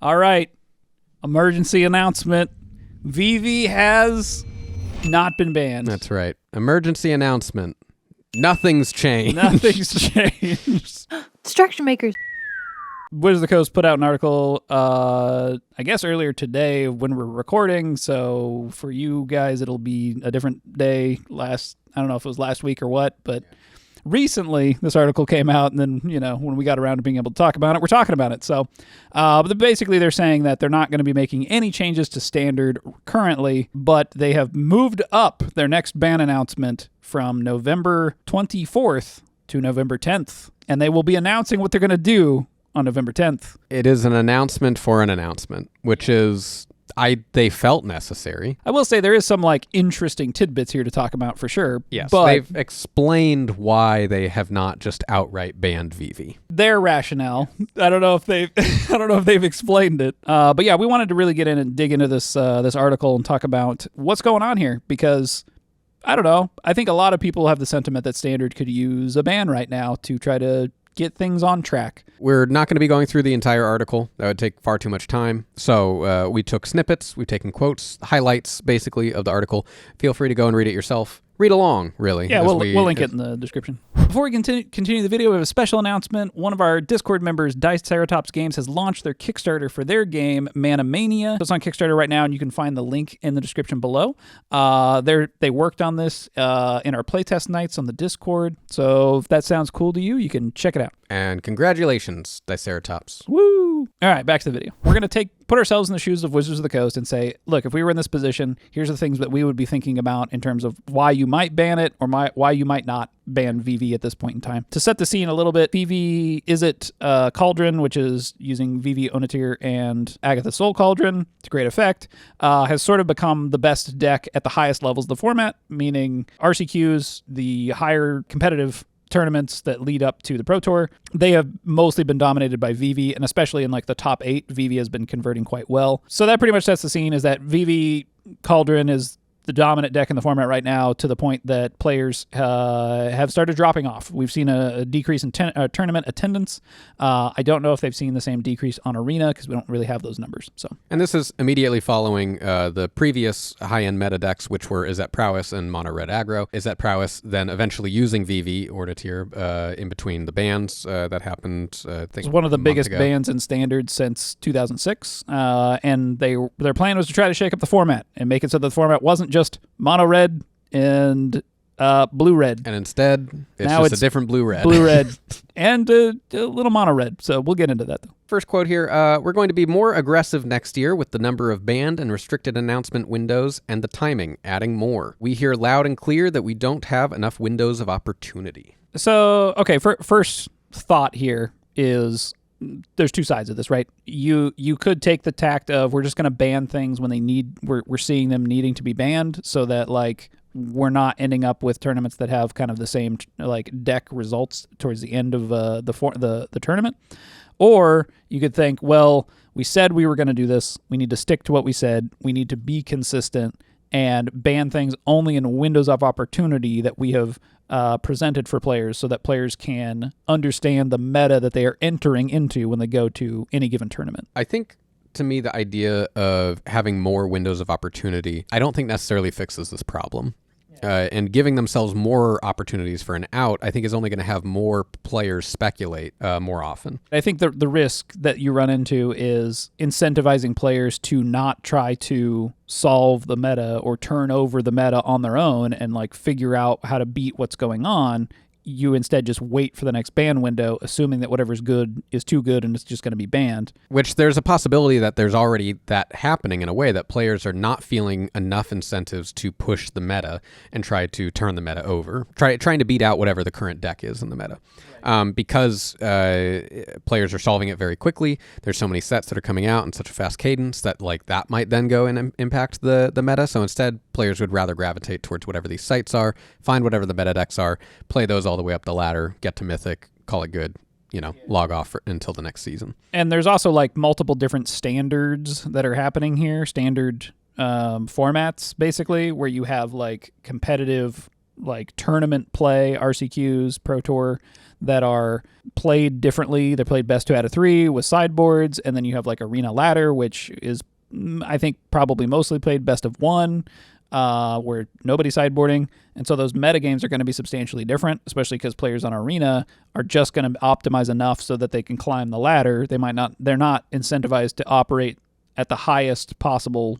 All right. Emergency announcement. Vivv has not been banned. That's right. Emergency announcement. Nothing's changed. Nothing's changed. Distraction makers. Wizards of the Coast put out an article, I guess earlier today when we're recording. So for you guys, it'll be a different day. I don't know if it was last week or what, but recently this article came out, and then, when we got around to being able to talk about it, we're talking about it. So but basically they're saying that they're not going to be making any changes to standard currently, but they have moved up their next ban announcement from November 24th to November 10th, and they will be announcing what they're going to do on November 10th. It is an announcement for an announcement, which is they felt necessary. I will say there is some interesting tidbits here to talk about for sure. Yes, but they've explained why they have not just outright banned Vivi. Their rationale. I don't know if they've explained it. But yeah, we wanted to really get in and dig into this article and talk about what's going on here, because I don't know. I think a lot of people have the sentiment that Standard could use a ban right now to try to get things on track. We're not going to be going through the entire article. That would take far too much time. So we took snippets, we've taken quotes, highlights basically of the article. Feel free to go and read it yourself. Read along, really. Yeah, we'll link it in the description. Before we continue the video, we have a special announcement. One of our Discord members, Diceratops Games, has launched their Kickstarter for their game, Mania. It's on Kickstarter right now, and you can find the link in the description below. They worked on this in our playtest nights on the Discord, so if that sounds cool to you, you can check it out. And congratulations, Diceratops. Woo! All right, back to the video. We're going to put ourselves in the shoes of Wizards of the Coast and say, look, if we were in this position, here's the things that we would be thinking about in terms of why you might ban it or why you might not ban Vivv at this point in time. To set the scene a little bit, Vivv Izzet Cauldron, which is using Vivv, Ornitier, and Agatha Soul Cauldron to great effect, has sort of become the best deck at the highest levels of the format, meaning RCQs, the higher competitive tournaments that lead up to the Pro Tour. They have mostly been dominated by Vivv, and especially in the top 8, Vivv has been converting quite well. So that pretty much sets the scene, is that Vivv Cauldron is the dominant deck in the format right now, to the point that players have started dropping off. We've seen a decrease in tournament attendance. I don't know if they've seen the same decrease on Arena, because we don't really have those numbers. And this is immediately following the previous high-end meta decks, which were Izzet Prowess and Mono Red Aggro. Izzet Prowess then eventually using Vivv, Ornitier, in between the bans that happened, I think, it's one of the biggest ago. bans in Standard since 2006. And their plan was to try to shake up the format and make it so the format wasn't just mono red and blue red. And instead, now it's a different blue red. Blue red and a little mono red. So we'll get into that, though. First quote here, we're going to be more aggressive next year with the number of banned and restricted announcement windows and the timing, adding more. We hear loud and clear that we don't have enough windows of opportunity. So, okay, first thought here is there's two sides of this, right? You could take the tact of we're just going to ban things when we're seeing them needing to be banned, so that we're not ending up with tournaments that have kind of the same deck results towards the end of the tournament. Or you could think, well, we said we were going to do this. We need to stick to what we said. We need to be consistent and ban things only in windows of opportunity that we have presented for players, so that players can understand the meta that they are entering into when they go to any given tournament. I think, to me, the idea of having more windows of opportunity, I don't think necessarily fixes this problem. And giving themselves more opportunities for an out, I think, is only going to have more players speculate more often. I think the risk that you run into is incentivizing players to not try to solve the meta or turn over the meta on their own and figure out how to beat what's going on. You instead just wait for the next ban window, assuming that whatever's good is too good and it's just going to be banned. Which there's a possibility that there's already that happening in a way, that players are not feeling enough incentives to push the meta and try to turn the meta over, trying to beat out whatever the current deck is in the meta. Because players are solving it very quickly. There's so many sets that are coming out in such a fast cadence that that might then go and impact the meta. So instead, players would rather gravitate towards whatever these sites are, find whatever the meta decks are, play those all the way up the ladder, get to Mythic, call it good, log off until the next season. And there's also multiple different standards that are happening here, standard formats, basically, where you have competitive tournament play, RCQs, Pro Tour. that are played differently. They're played best 2 out of 3 with sideboards, and then you have like Arena Ladder, which is, I think, probably mostly played best of 1, where nobody's sideboarding. And so those metagames are going to be substantially different, especially because players on Arena are just going to optimize enough so that they can climb the ladder. They're not incentivized to operate at the highest possible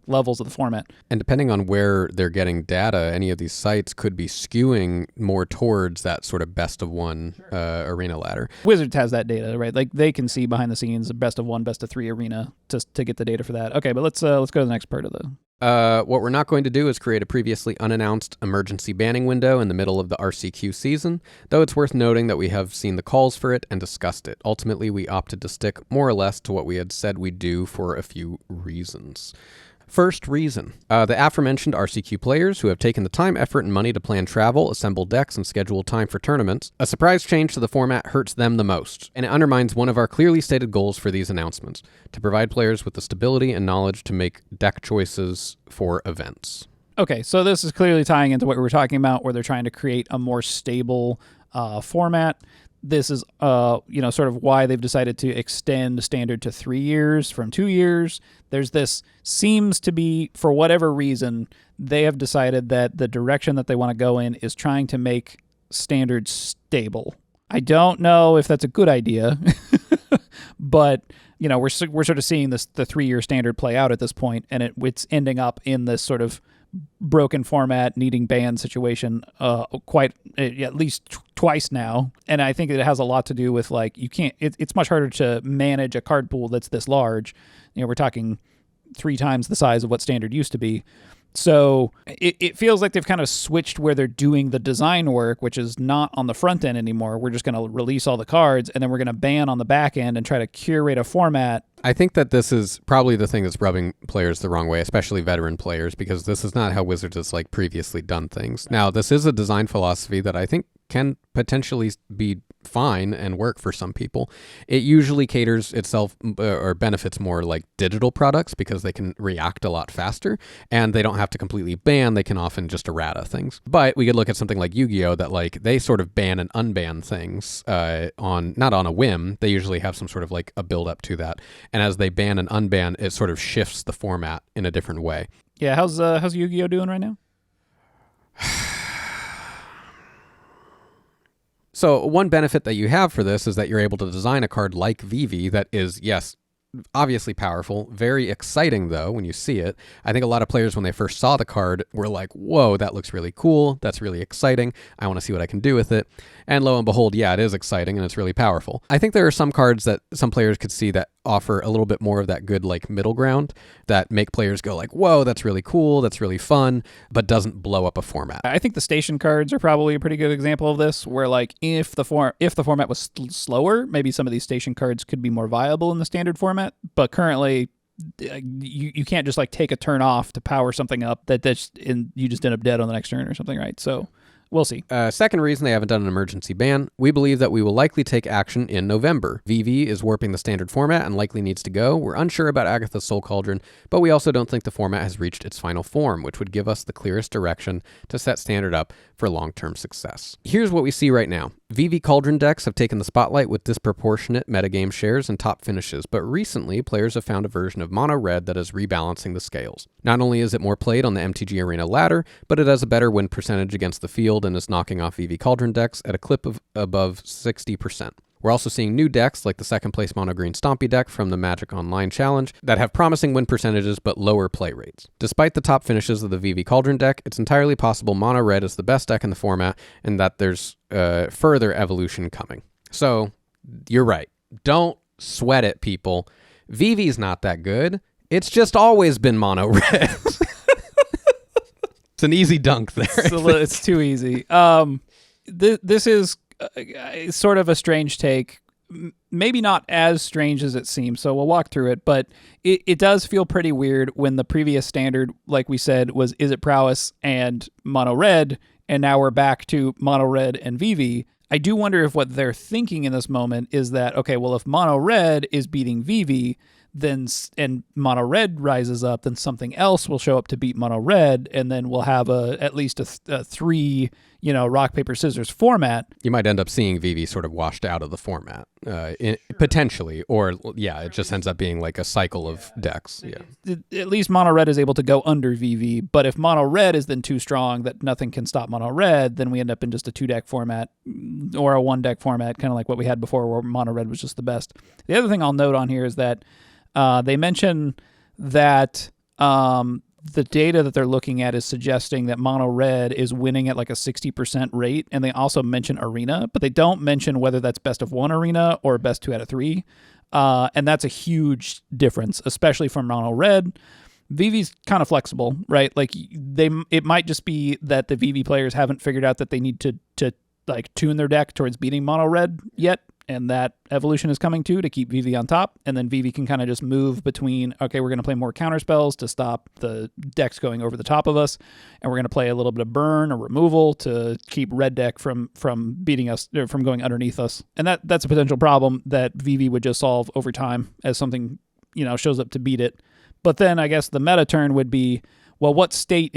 levels of the format. And depending on where they're getting data, any of these sites could be skewing more towards that sort of best of 1 arena ladder. Wizards has that data, right? Like they can see behind the scenes best of 1, best of 3 arena to get the data for that. Okay, but let's go to the next part of the... What we're not going to do is create a previously unannounced emergency banning window in the middle of the RCQ season, though it's worth noting that we have seen the calls for it and discussed it. Ultimately, we opted to stick more or less to what we had said we'd do for a few reasons. First reason, the aforementioned RCQ players who have taken the time, effort, and money to plan travel, assemble decks, and schedule time for tournaments, a surprise change to the format hurts them the most, and it undermines one of our clearly stated goals for these announcements, to provide players with the stability and knowledge to make deck choices for events. Okay, so this is clearly tying into what we were talking about, where they're trying to create a more stable format. This is, sort of why they've decided to extend standard to 3 years from 2 years. Seems to be, for whatever reason, they have decided that the direction that they want to go in is trying to make standard stable. I don't know if that's a good idea, but, we're sort of seeing the 3-year standard play out at this point, and it's ending up in this sort of broken format, needing ban situation at least twice now. And I think it has a lot to do with it's much harder to manage a card pool that's this large. We're talking 3 times the size of what standard used to be. So it feels like they've kind of switched where they're doing the design work, which is not on the front end anymore. We're just going to release all the cards, and then we're going to ban on the back end and try to curate a format. I think that this is probably the thing that's rubbing players the wrong way, especially veteran players, because this is not how Wizards has previously done things. Now, this is a design philosophy that I think can potentially be fine and work for some people. It usually caters itself or benefits more like digital products because they can react a lot faster and they don't have to completely ban. They can often just errata things. But we could look at something like Yu-Gi-Oh! That they sort of ban and unban things not on a whim. They usually have some sort of a build up to that. And as they ban and unban, it sort of shifts the format in a different way. Yeah, how's Yu-Gi-Oh! Doing right now? So one benefit that you have for this is that you're able to design a card like Vivi that is, yes, obviously powerful, very exciting though when you see it. I think a lot of players when they first saw the card were like, whoa, that looks really cool. That's really exciting. I want to see what I can do with it. And lo and behold, yeah, it is exciting and it's really powerful. I think there are some cards that some players could see that offer a little bit more of that good middle ground that make players go whoa, that's really cool, that's really fun, but doesn't blow up a format. I think the station cards are probably a pretty good example of this, where if the format was slower, maybe some of these station cards could be more viable in the standard format, but currently you can't just take a turn off to power something up you just end up dead on the next turn or something, right? So we'll see. Second reason they haven't done an emergency ban, we believe that we will likely take action in November. Vivv is warping the standard format and likely needs to go. We're unsure about Agatha's Soul Cauldron, but we also don't think the format has reached its final form, which would give us the clearest direction to set standard up for long-term success. Here's what we see right now. Vivv Cauldron decks have taken the spotlight with disproportionate metagame shares and top finishes, but recently players have found a version of mono red that is rebalancing the scales. Not only is it more played on the MTG Arena ladder, but it has a better win percentage against the field and is knocking off Vivv Cauldron decks at a clip of above 60%. We're also seeing new decks like the second place mono green Stompy deck from the Magic Online Challenge that have promising win percentages but lower play rates. Despite the top finishes of the Vivv Cauldron deck, it's entirely possible mono red is the best deck in the format and that there's further evolution coming. So you're right. Don't sweat it, people. Vivv's not that good. It's just always been mono red. It's an easy dunk there. It's too easy. This is sort of a strange take. Maybe not as strange as it seems, so we'll walk through it, but it does feel pretty weird when the previous standard, like we said, was Is It Prowess and mono red, and now we're back to mono red and Vivv. I do wonder if what they're thinking in this moment is that, okay, well, if mono red is beating Vivv, and mono red rises up, then something else will show up to beat mono red, and then we'll have at least a 3 rock paper scissors format. You might end up seeing Vivv sort of washed out of the format, potentially, or it just ends up being like a cycle of decks. Yeah, at least mono red is able to go under Vivv, but if mono red is then too strong that nothing can stop mono red, then we end up in just a 2-deck format or a 1-deck format, kind of like what we had before, where mono red was just the best. The other thing I'll note on here is that they mention that the data that they're looking at is suggesting that mono red is winning at like a 60% rate, and they also mention arena, but they don't mention whether that's best of 1 arena or best 2 out of 3, and that's a huge difference, especially from mono red. Vivv's kind of flexible, right? Like it might just be that the Vivv players haven't figured out that they need to like tune their deck towards beating mono red yet, and that evolution is coming to keep Vivv on top, and then Vivv can kind of just move between, okay, we're going to play more counter spells to stop the decks going over the top of us, and we're going to play a little bit of burn or removal to keep red deck from beating us, or from going underneath us. And that's a potential problem that Vivv would just solve over time as something, shows up to beat it. But then I guess the meta turn would be, well, what state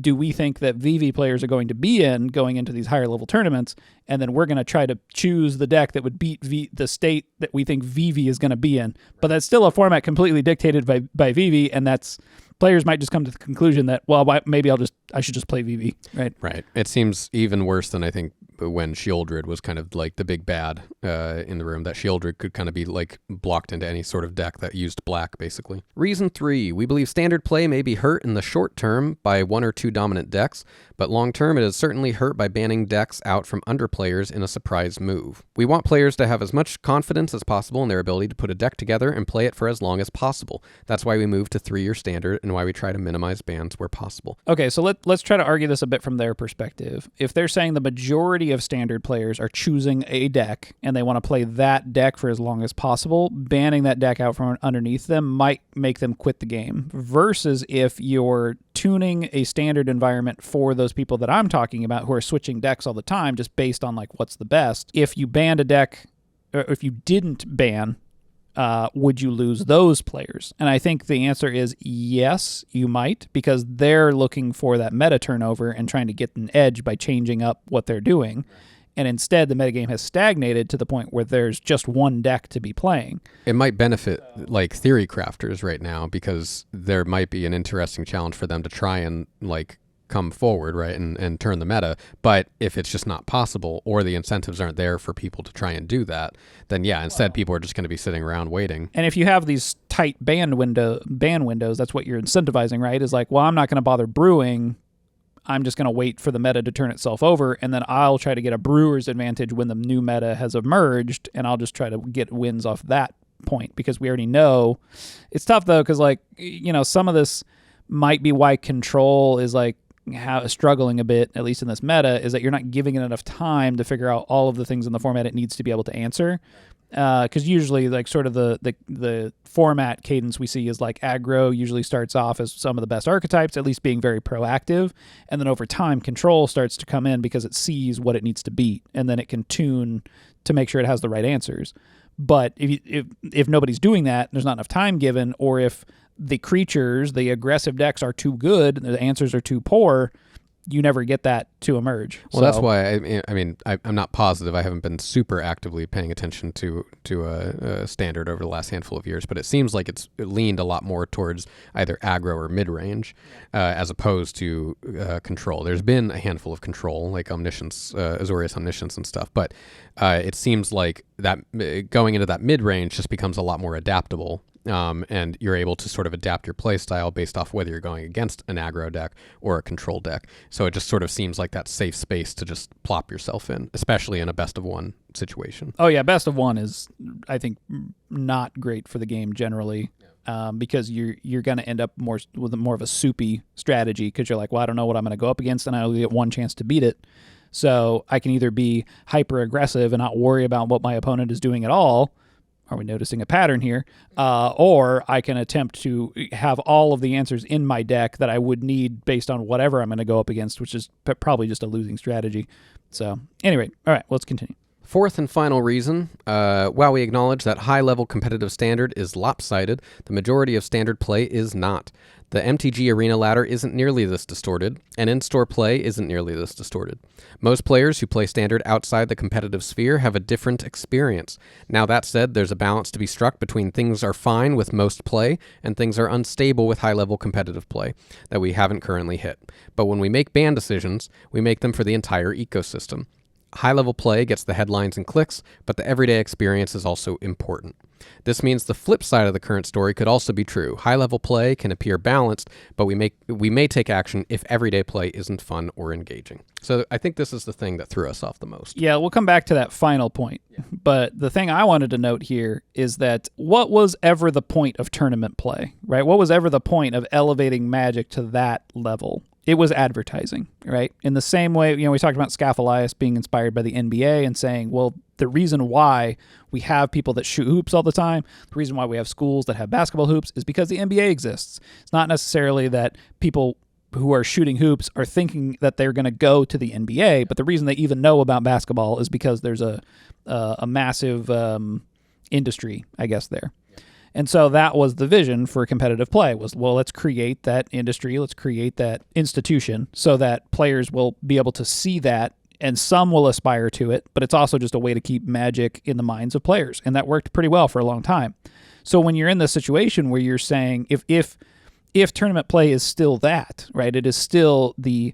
do we think that Vivv players are going to be in going into these higher level tournaments? And then we're going to try to choose the deck that would beat the state that we think Vivv is going to be in. But that's still a format completely dictated by Vivv, and that's players might just come to the conclusion that, well, maybe I should just play Vivv, right? Right. It seems even worse than I think when Shieldred was kind of like the big bad in the room, that Shieldred could kind of be like blocked into any sort of deck that used black, basically. Reason 3, we believe standard play may be hurt in the short term by 1 or 2 dominant decks, but long term it is certainly hurt by banning decks out from under players in a surprise move. We want players to have as much confidence as possible in their ability to put a deck together and play it for as long as possible. That's why we move to 3-year standard and why we try to minimize bans where possible. Okay, so let's try to argue this a bit from their perspective. If they're saying the majority of standard players are choosing a deck and they want to play that deck for as long as possible, banning that deck out from underneath them might make them quit the game. Versus if you're tuning a standard environment for those people that I'm talking about who are switching decks all the time just based on like what's the best. If you banned a deck, or if you didn't ban, would you lose those players? And I think the answer is yes, you might, because they're looking for that meta turnover and trying to get an edge by changing up what they're doing. And instead, the metagame has stagnated to the point where there's just one deck to be playing. It might benefit like theory crafters right now, because there might be an interesting challenge for them to try and like come forward, right, and turn the meta. But if it's just not possible, or the incentives aren't there for people to try and do that, then instead people are just going to be sitting around waiting. And if you have these tight ban windows, that's what you're incentivizing, right? Is like, well, I'm not going to bother brewing. I'm just going to wait for the meta to turn itself over, and then I'll try to get a brewer's advantage when the new meta has emerged, and I'll just try to get wins off that point, because we already know. It's tough, though, because, like, some of this might be why control is, like, struggling a bit, at least in this meta, is that you're not giving it enough time to figure out all of the things in the format it needs to be able to answer. Because usually, like, sort of the format cadence we see is like aggro usually starts off as some of the best archetypes, at least being very proactive, and then over time control starts to come in because it sees what it needs to beat, and then it can tune to make sure it has the right answers. But if nobody's doing that, there's not enough time given, or if the creatures, the aggressive decks are too good, the answers are too poor, you never get that to emerge. Well, that's why I'm not positive. I haven't been super actively paying attention to a standard over the last handful of years, but it seems like it's leaned a lot more towards either aggro or mid-range, as opposed to control. There's been a handful of control, like Omniscience, Azorius Omniscience and stuff, but it seems like that going into that mid-range just becomes a lot more adaptable. And you're able to sort of adapt your play style based off whether you're going against an aggro deck or a control deck. So it just sort of seems like that safe space to just plop yourself in, especially in a best of one situation. Oh yeah, best of one is, I think, not great for the game generally, because you're going to end up with more of a soupy strategy, because you're like, well, I don't know what I'm going to go up against, and I only get one chance to beat it. So I can either be hyper aggressive and not worry about what my opponent is doing at all. Are we noticing a pattern here? Or I can attempt to have all of the answers in my deck that I would need based on whatever I'm going to go up against, which is probably just a losing strategy. So anyway, all right, let's continue. Fourth and final reason, while we acknowledge that high-level competitive standard is lopsided, the majority of standard play is not. The MTG Arena ladder isn't nearly this distorted, and in-store play isn't nearly this distorted. Most players who play Standard outside the competitive sphere have a different experience. Now that said, there's a balance to be struck between things are fine with most play and things are unstable with high-level competitive play that we haven't currently hit. But when we make ban decisions, we make them for the entire ecosystem. High-level play gets the headlines and clicks, but the everyday experience is also important. This means the flip side of the current story could also be true. High-level play can appear balanced, but we may take action if everyday play isn't fun or engaging. So I think this is the thing that threw us off the most. Yeah, we'll come back to that final point. Yeah. But the thing I wanted to note here is that what was ever the point of tournament play, right? What was ever the point of elevating Magic to that level? It was advertising, right? In the same way, we talked about Scaphalias being inspired by the NBA and saying, well, the reason why we have people that shoot hoops all the time, the reason why we have schools that have basketball hoops is because the NBA exists. It's not necessarily that people who are shooting hoops are thinking that they're going to go to the NBA, but the reason they even know about basketball is because there's a massive industry, I guess, there. And so that was the vision for competitive play was, well, let's create that industry, let's create that institution so that players will be able to see that and some will aspire to it, but it's also just a way to keep Magic in the minds of players. And that worked pretty well for a long time. So when you're in the situation where you're saying if tournament play is still that, right, it is still the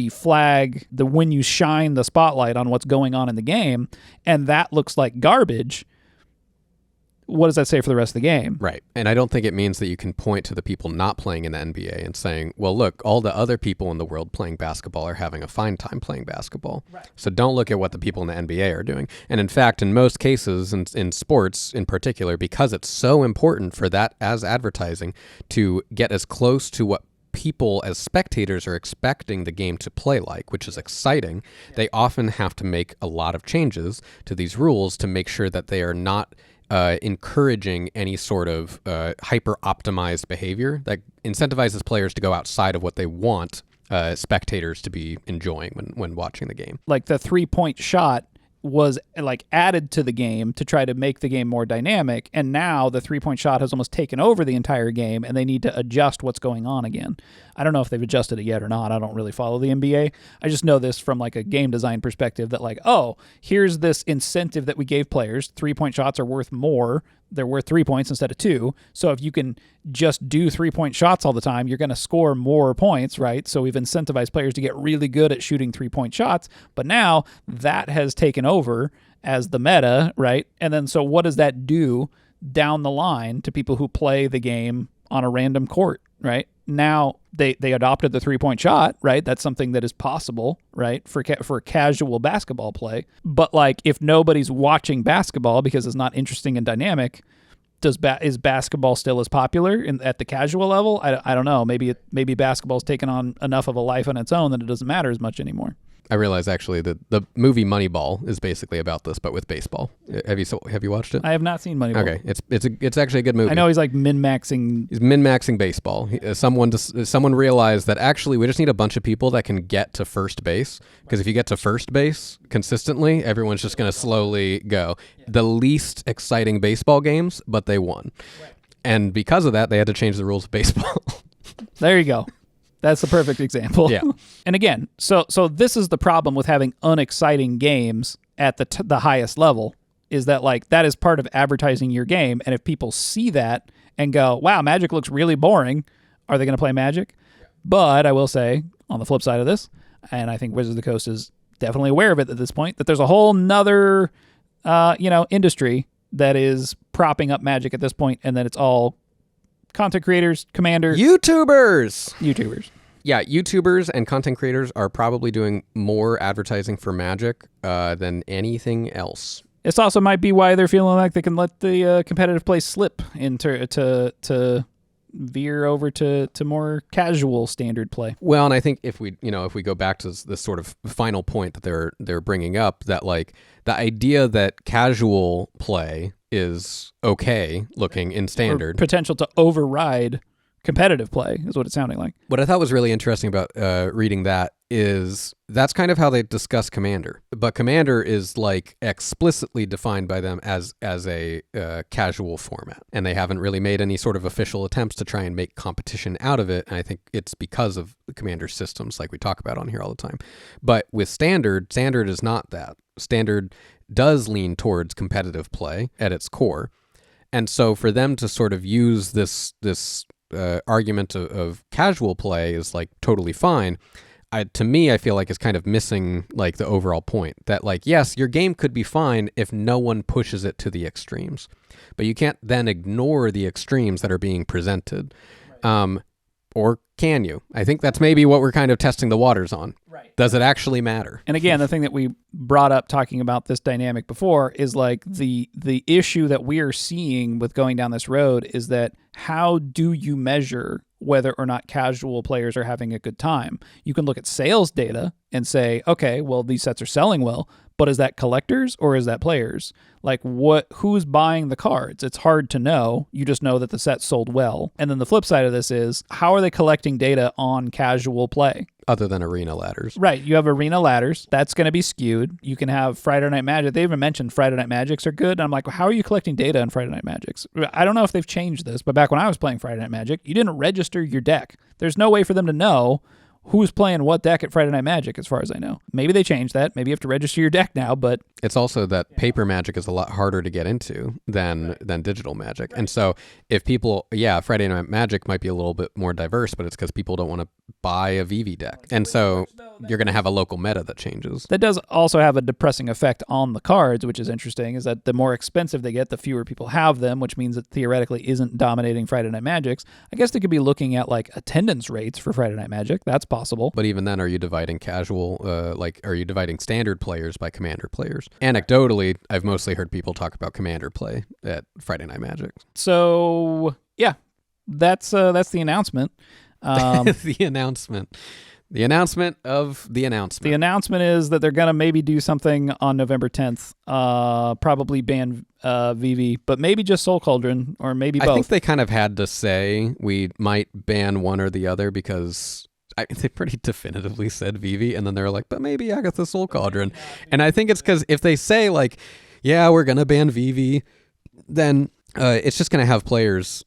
flag, when you shine the spotlight on what's going on in the game, and that looks like garbage, what does that say for the rest of the game? Right. And I don't think it means that you can point to the people not playing in the NBA and saying, well, look, all the other people in the world playing basketball are having a fine time playing basketball. Right. So don't look at what the people in the NBA are doing. And in fact, in most cases, in sports in particular, because it's so important for that as advertising to get as close to what people as spectators are expecting the game to play like, which is exciting, they often have to make a lot of changes to these rules to make sure that they are not encouraging any sort of hyper-optimized behavior that incentivizes players to go outside of what they want spectators to be enjoying when watching the game. Like the three-point shot was like added to the game to try to make the game more dynamic, and now the three-point shot has almost taken over the entire game, and they need to adjust what's going on again. I don't know if they've adjusted it yet or not. I don't really follow the NBA. I just know this from like a game design perspective that like, oh, here's this incentive that we gave players. Three-point shots are worth more. They're worth 3 points instead of 2. So if you can just do 3-point shots all the time, you're going to score more points, right? So we've incentivized players to get really good at shooting 3-point shots. But now that has taken over as the meta, right? And then so what does that do down the line to people who play the game on a random court, right? Now they adopted the 3-point shot, right? That's something that is possible, right? For casual basketball play. But like if nobody's watching basketball because it's not interesting and dynamic, is basketball still as popular at the casual level? I don't know. Maybe basketball's taken on enough of a life on its own that it doesn't matter as much anymore. I realize actually that the movie Moneyball is basically about this, but with baseball. Have you watched it? I have not seen Moneyball. Okay, it's actually a good movie. I know he's like min-maxing. He's min-maxing baseball. Someone realized that actually we just need a bunch of people that can get to first base, because if you get to first base consistently, everyone's just going to slowly go. The least exciting baseball games, but they won. Right. And because of that, they had to change the rules of baseball. There you go. That's the perfect example. Yeah. And again, so this is the problem with having unexciting games at the highest level, is that like that is part of advertising your game. And if people see that and go, wow, Magic looks really boring, are they going to play Magic? Yeah. But I will say on the flip side of this, and I think Wizards of the Coast is definitely aware of it at this point, that there's a whole nother, industry that is propping up Magic at this point, and that it's all content creators, commanders, YouTubers. Yeah, YouTubers and content creators are probably doing more advertising for Magic than anything else. This also might be why they're feeling like they can let the competitive play slip into to veer over to more casual standard play. Well, and I think if we go back to this sort of final point that they're bringing up, that like the idea that casual play is okay looking in standard, or potential to override competitive play is what it's sounding like. What I thought was really interesting about reading that is that's kind of how they discuss Commander. But Commander is like explicitly defined by them as a casual format. And they haven't really made any sort of official attempts to try and make competition out of it. And I think it's because of Commander systems like we talk about on here all the time. But with Standard is not that. Standard does lean towards competitive play at its core. And so for them to sort of use this argument of casual play is like totally fine. To me, I feel like it's kind of missing like the overall point that like, yes, your game could be fine if no one pushes it to the extremes, but you can't then ignore the extremes that are being presented. Right. Or can you? I think that's maybe what we're kind of testing the waters on. Right. Does it actually matter? And again, the thing that we brought up talking about this dynamic before is like the issue that we are seeing with going down this road is that how do you measure whether or not casual players are having a good time? You can look at sales data and say, okay, well, these sets are selling well, but is that collectors or is that players? Like who's buying the cards? It's hard to know. You just know that the set sold well. And then the flip side of this is, how are they collecting data on casual play? Other than arena ladders. Right. You have arena ladders. That's going to be skewed. You can have Friday Night Magic. They even mentioned Friday Night Magics are good. And I'm like, well, how are you collecting data on Friday Night Magics? I don't know if they've changed this, but back when I was playing Friday Night Magic, you didn't register your deck. There's no way for them to know who's playing what deck at Friday Night Magic, as far as I know. Maybe they changed that. Maybe you have to register your deck now, but... It's also that paper Magic is a lot harder to get into than digital Magic. Right. And so if people... Yeah, Friday Night Magic might be a little bit more diverse, but it's because people don't want to buy a Vivv deck. And so you're going to have a local meta that changes. That does also have a depressing effect on the cards, which is interesting, is that the more expensive they get, the fewer people have them, which means it theoretically isn't dominating Friday Night Magics. I guess they could be looking at like attendance rates for Friday Night Magic. That's possible. But even then, are you dividing casual, are you dividing Standard players by Commander players? Anecdotally, I've mostly heard people talk about Commander play at Friday Night Magic. So, yeah, that's the announcement. The announcement. The announcement of the announcement. The announcement is that they're going to maybe do something on November 10th, probably ban Vivi, but maybe just Soul Cauldron, or maybe both. I think they kind of had to say we might ban one or the other because... they pretty definitively said Vivi, and then they're like, but maybe Agatha Soul Cauldron. And I think it's because if they say, like, yeah, we're going to ban Vivi, then it's just going to have players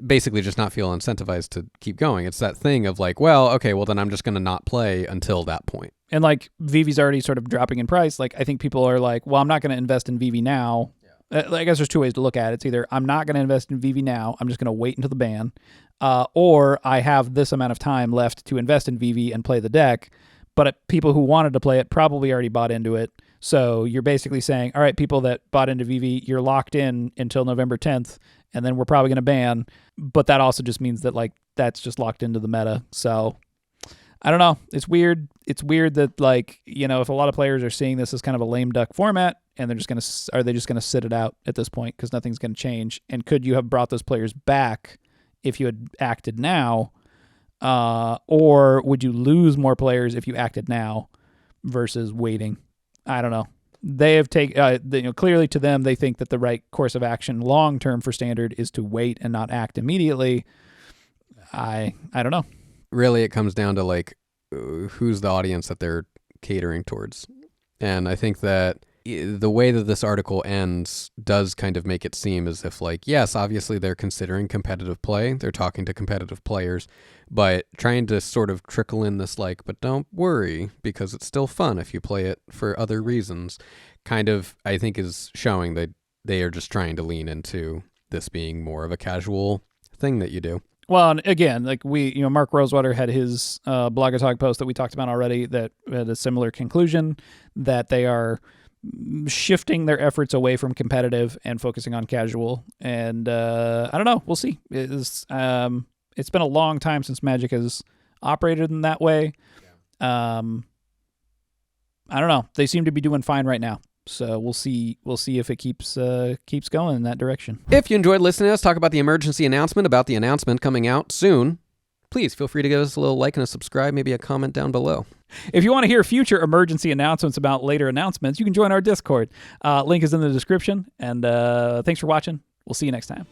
basically just not feel incentivized to keep going. It's that thing of like, well, okay, well, then I'm just going to not play until that point. And, like, Vivi's already sort of dropping in price. Like, I think people are like, well, I'm not going to invest in Vivi now. I guess there's two ways to look at it. It's either I'm not going to invest in Vivi now, I'm just going to wait until the ban, or I have this amount of time left to invest in Vivi and play the deck, but people who wanted to play it probably already bought into it. So you're basically saying, all right, people that bought into Vivi, you're locked in until November 10th, and then we're probably going to ban, but that also just means that like that's just locked into the meta. So I don't know. It's weird. It's weird that like, you know, if a lot of players are seeing this as kind of a lame duck format, and they're just going to, are they just going to sit it out at this point because nothing's going to change? And could you have brought those players back if you had acted now? Or would you lose more players if you acted now versus waiting? I don't know. They have taken, clearly to them, they think that the right course of action long-term for Standard is to wait and not act immediately. I don't know. Really, it comes down to like, who's the audience that they're catering towards. And I think that the way that this article ends does kind of make it seem as if like, yes, obviously they're considering competitive play. They're talking to competitive players, but trying to sort of trickle in this like, but don't worry because it's still fun if you play it for other reasons, kind of, I think is showing that they are just trying to lean into this being more of a casual thing that you do. Well, and again, like Mark Rosewater had his Blogger post that we talked about already that had a similar conclusion, that they are shifting their efforts away from competitive and focusing on casual. And I don't know. We'll see. It's been a long time since Magic has operated in that way. Yeah. I don't know. They seem to be doing fine right now. So we'll see if it keeps going in that direction. If you enjoyed listening to us talk about the emergency announcement about the announcement coming out soon, please feel free to give us a little like and a subscribe, maybe a comment down below. If you want to hear future emergency announcements about later announcements, you can join our Discord. Link is in the description. And thanks for watching. We'll see you next time.